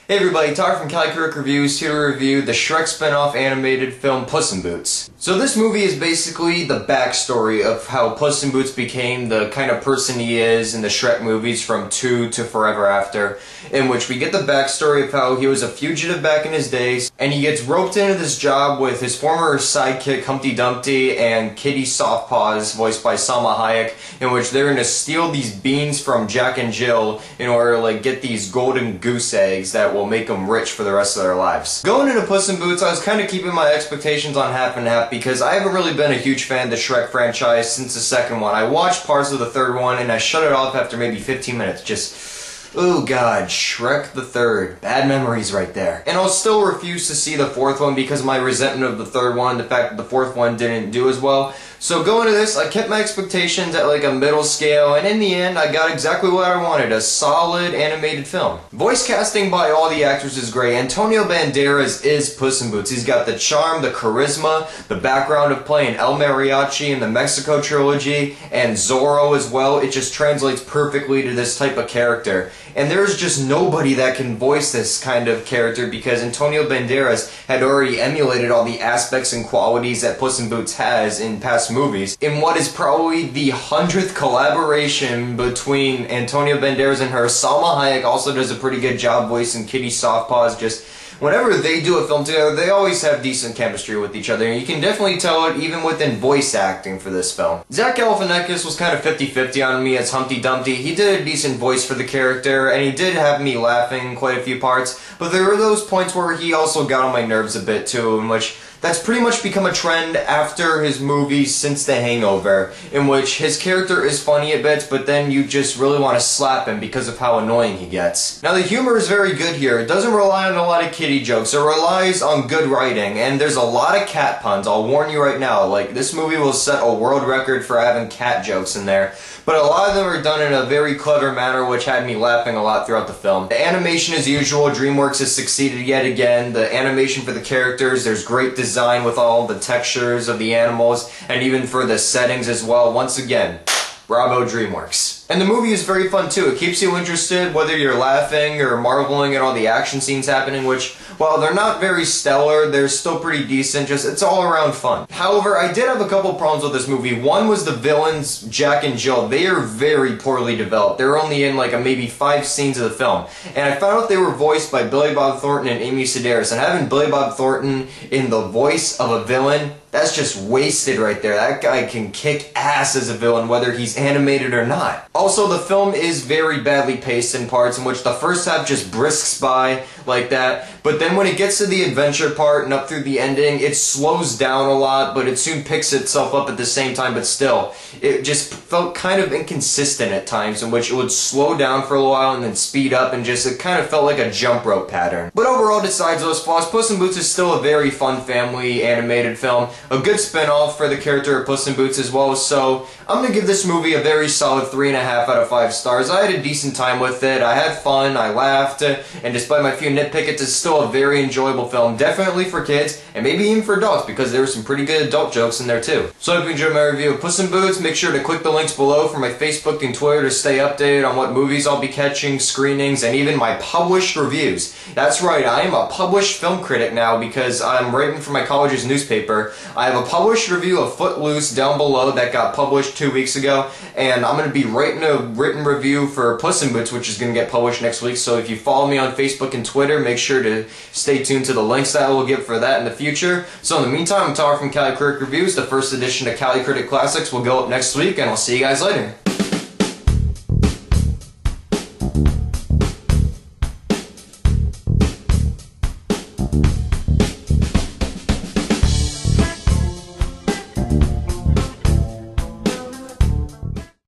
Hey everybody, Tyler from Galifianakis Reviews here to review the Shrek spin-off animated film Puss in Boots. So this movie is basically the backstory of how Puss in Boots became the kind of person he is in the Shrek movies from 2 to Forever After, in which we get the backstory of how he was a fugitive back in his days, and he gets roped into this job with his former sidekick Humpty Dumpty and Kitty Softpaws, voiced by Salma Hayek, in which they're going to steal these beans from Jack and Jill in order to get these golden goose eggs that will make them rich for the rest of their lives. Going into Puss in Boots, I was kind of keeping my expectations on half and half because I haven't really been a huge fan of the Shrek franchise since the second one. I watched parts of the third one and I shut it off after maybe 15 minutes. Oh god, Shrek the Third. Bad memories right there. And I'll still refuse to see the fourth one because of my resentment of the third one, the fact that the fourth one didn't do as well. So going to this, I kept my expectations at a middle scale, and in the end, I got exactly what I wanted, a solid animated film. Voice casting by all the actors is great. Antonio Banderas is Puss in Boots. He's got the charm, the charisma, the background of playing El Mariachi in the Mexico trilogy, and Zorro as well. It just translates perfectly to this type of character. And there's just nobody that can voice this kind of character because Antonio Banderas had already emulated all the aspects and qualities that Puss in Boots has in past movies. In what is probably the 100th collaboration between Antonio Banderas and her, Salma Hayek also does a pretty good job voicing Kitty Softpaws. Just whenever they do a film together, they always have decent chemistry with each other, and you can definitely tell it even within voice acting for this film. Galifianakis was kind of 50-50 on me as Humpty Dumpty. He did a decent voice for the character, and he did have me laughing quite a few parts, but there were those points where he also got on my nerves a bit too, in which that's pretty much become a trend after his movies since The Hangover, in which his character is funny a bit, but then you just really want to slap him because of how annoying he gets. Now the humor is very good here. It doesn't rely on a lot of kitty jokes. It relies on good writing, and there's a lot of cat puns. I'll warn you right now, this movie will set a world record for having cat jokes in there, but a lot of them are done in a very clever manner, which had me laughing a lot throughout the film. The animation as usual, Dreamworks has succeeded yet again. The animation for the characters, there's great design with all the textures of the animals, and even for the settings as well. Once again, bravo Dreamworks. And the movie is very fun too. It keeps you interested whether you're laughing or marveling at all the action scenes happening, which, while they're not very stellar, they're still pretty decent. It's all around fun. However, I did have a couple problems with this movie. One was the villains, Jack and Jill. They are very poorly developed. They're only in maybe 5 scenes of the film. And I found out they were voiced by Billy Bob Thornton and Amy Sedaris. And having Billy Bob Thornton in the voice of a villain, that's just wasted right there. That guy can kick ass as a villain, whether he's animated or not. Also, the film is very badly paced in parts in which the first half just brisks by like that, but then when it gets to the adventure part and up through the ending, it slows down a lot, but it soon picks itself up at the same time. But still, it just felt kind of inconsistent at times, in which it would slow down for a while and then speed up, and it kind of felt like a jump rope pattern. But overall, besides those flaws, Puss in Boots is still a very fun family animated film. A good spin-off for the character of Puss in Boots as well, so I'm going to give this movie a very solid 3.5 out of 5 stars. I had a decent time with it, I had fun, I laughed, and despite my few nitpickets, it's still a very enjoyable film, definitely for kids, and maybe even for adults, because there were some pretty good adult jokes in there too. So I hope you enjoyed my review of Puss in Boots. Make sure to click the links below for my Facebook and Twitter to stay updated on what movies I'll be catching, screenings, and even my published reviews. That's right, I am a published film critic now because I'm writing for my college's newspaper. I have a published review of Footloose down below that got published 2 weeks ago, and I'm going to be writing a written review for Puss in Boots, which is going to get published next week. So if you follow me on Facebook and Twitter, make sure to stay tuned to the links that I will give for that in the future. So in the meantime, I'm Tyler from Cali Critic Reviews. The first edition of Cali Critic Classics will go up next week, and I'll see you guys later.